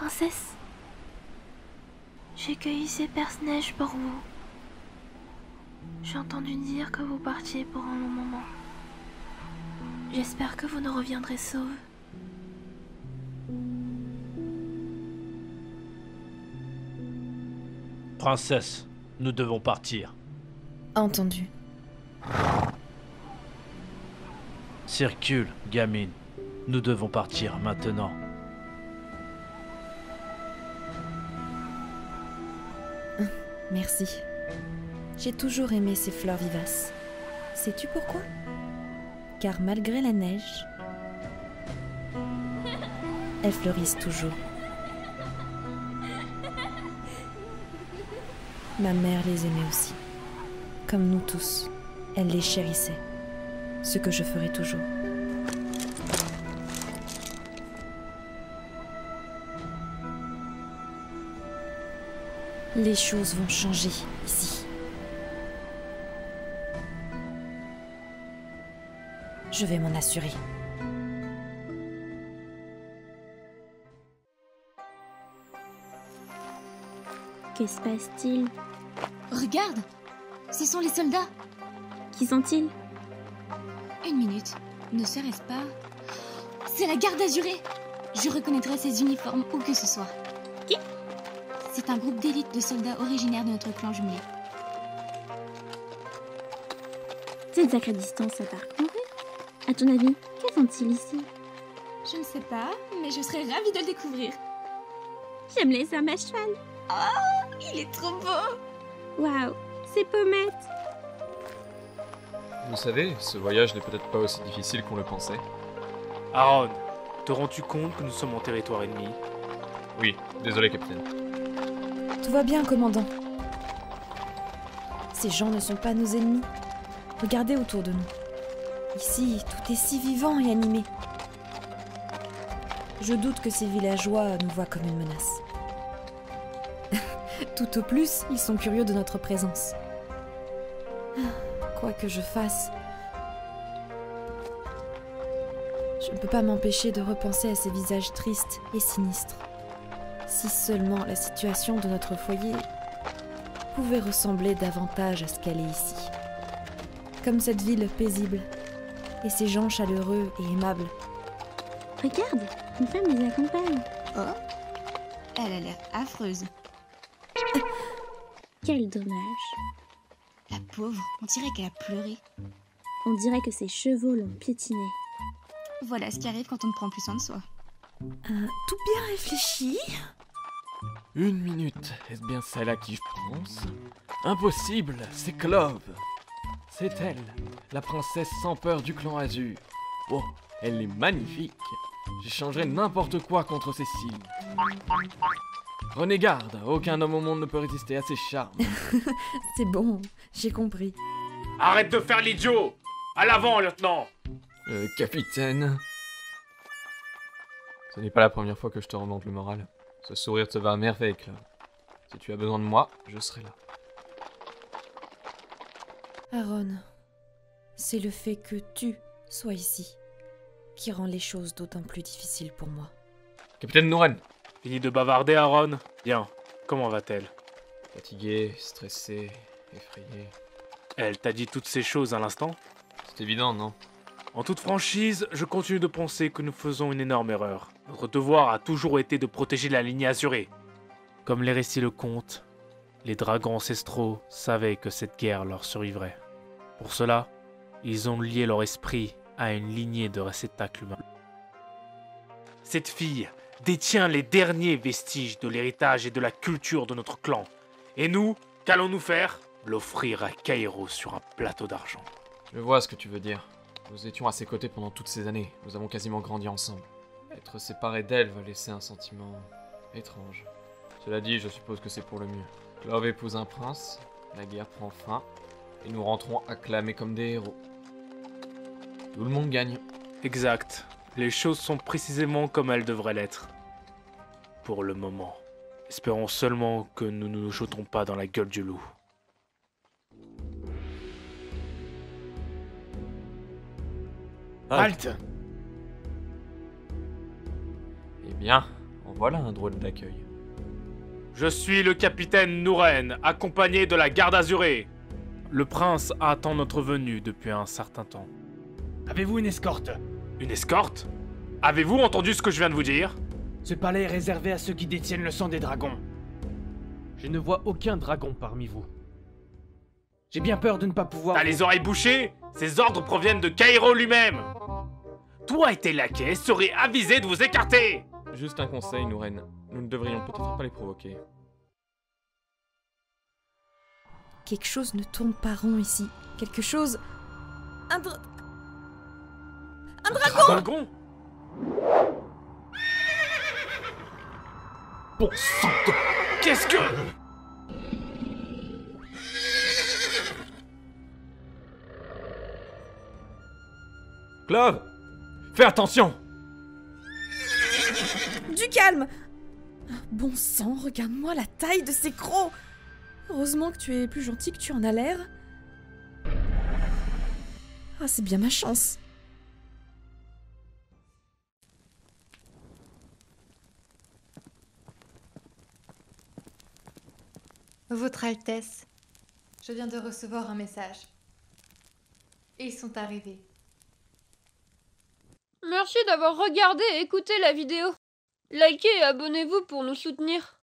princesse. J'ai cueilli ces perce-neige pour vous. J'ai entendu dire que vous partiez pour un long moment. J'espère que vous ne reviendrez sauve. Princesse, nous devons partir. Entendu. Circule, gamine. Nous devons partir maintenant. Merci. J'ai toujours aimé ces fleurs vivaces. Sais-tu pourquoi? Car malgré la neige, elles fleurissent toujours. Ma mère les aimait aussi. Comme nous tous, elle les chérissait. Ce que je ferai toujours. Les choses vont changer ici. Je vais m'en assurer. Que se passe-t-il? Regarde! Ce sont les soldats! Qui sont-ils? Une minute, ne serait-ce pas... C'est la garde azurée! Je reconnaîtrai ces uniformes où que ce soit. Qui? C'est un groupe d'élite de soldats originaires de notre clan jumelé. C'est une sacrée distance à parcourir. À ton avis, que font-ils ici? Je ne sais pas, mais je serais ravie de le découvrir. J'aime les hommes à cheval. Oh, il est trop beau! Waouh, c'est Pommette. Vous savez, ce voyage n'est peut-être pas aussi difficile qu'on le pensait. Aaron, te rends-tu compte que nous sommes en territoire ennemi? Oui, désolé, capitaine. Tout va bien, commandant. Ces gens ne sont pas nos ennemis. Regardez autour de nous. Ici, tout est si vivant et animé. Je doute que ces villageois nous voient comme une menace. Tout au plus, ils sont curieux de notre présence. Quoi que je fasse, je ne peux pas m'empêcher de repenser à ces visages tristes et sinistres. Si seulement la situation de notre foyer pouvait ressembler davantage à ce qu'elle est ici. Comme cette ville paisible, et ces gens chaleureux et aimables. Regarde, une femme les accompagne. Oh, elle a l'air affreuse. Quel dommage. La pauvre, on dirait qu'elle a pleuré. On dirait que ses chevaux l'ont piétinée. Voilà ce qui arrive quand on ne prend plus soin de soi. Tout bien réfléchi? Une minute, est-ce bien celle à qui je pense? Impossible, c'est Clove. C'est elle, la princesse sans peur du clan Azur. Oh, elle est magnifique. J'échangerais n'importe quoi contre ces signes. Prenez garde, aucun homme au monde ne peut résister à ses charmes. C'est bon, j'ai compris. Arrête de faire l'idiot! À l'avant, lieutenant! Capitaine... Ce n'est pas la première fois que je te remonte le moral. Ce sourire te va à merveille, Clove. Si tu as besoin de moi, je serai là. Aaron, c'est le fait que tu sois ici qui rend les choses d'autant plus difficiles pour moi. Capitaine Nouren! Fini de bavarder, Aaron. Bien, comment va-t-elle? Fatigué, stressé, effrayé... Elle t'a dit toutes ces choses à l'instant? C'est évident, non? En toute franchise, je continue de penser que nous faisons une énorme erreur. Notre devoir a toujours été de protéger la lignée azurée. Comme les récits le content, les dragons ancestraux savaient que cette guerre leur survivrait. Pour cela, ils ont lié leur esprit à une lignée de réceptacles humains. Cette fille détient les derniers vestiges de l'héritage et de la culture de notre clan. Et nous, qu'allons-nous faire? L'offrir à Kairo sur un plateau d'argent. Je vois ce que tu veux dire. Nous étions à ses côtés pendant toutes ces années. Nous avons quasiment grandi ensemble. Être séparés d'elle va laisser un sentiment étrange. Cela dit, je suppose que c'est pour le mieux. Clove épouse un prince, la guerre prend fin, et nous rentrons acclamés comme des héros. Tout le monde gagne. Exact. Les choses sont précisément comme elles devraient l'être. Pour le moment. Espérons seulement que nous ne nous jetons pas dans la gueule du loup. Halte! Eh bien, En voilà un drôle d'accueil. Je suis le capitaine Nouren, accompagné de la garde azurée. Le prince attend notre venue depuis un certain temps. Avez-vous une escorte? Une escorte? Avez-vous entendu ce que je viens de vous dire? Ce palais est réservé à ceux qui détiennent le sang des dragons. Je ne vois aucun dragon parmi vous. J'ai bien peur de ne pas pouvoir... T'as les oreilles bouchées? Ces ordres proviennent de Cairo lui-même. Toi et tes laquais seraient avisés de vous écarter. Juste un conseil, Nouren. Nous ne devrions peut-être pas les provoquer. Quelque chose ne tourne pas rond ici. Quelque chose... Un dragon. Dragon? Bon sang de... Qu'est-ce que... Clove! Fais attention! Du calme! Bon sang, regarde-moi la taille de ces crocs! Heureusement que tu es plus gentil que tu en as l'air. Ah, c'est bien ma chance. Votre Altesse, je viens de recevoir un message. Ils sont arrivés. Merci d'avoir regardé et écouté la vidéo. Likez et abonnez-vous pour nous soutenir.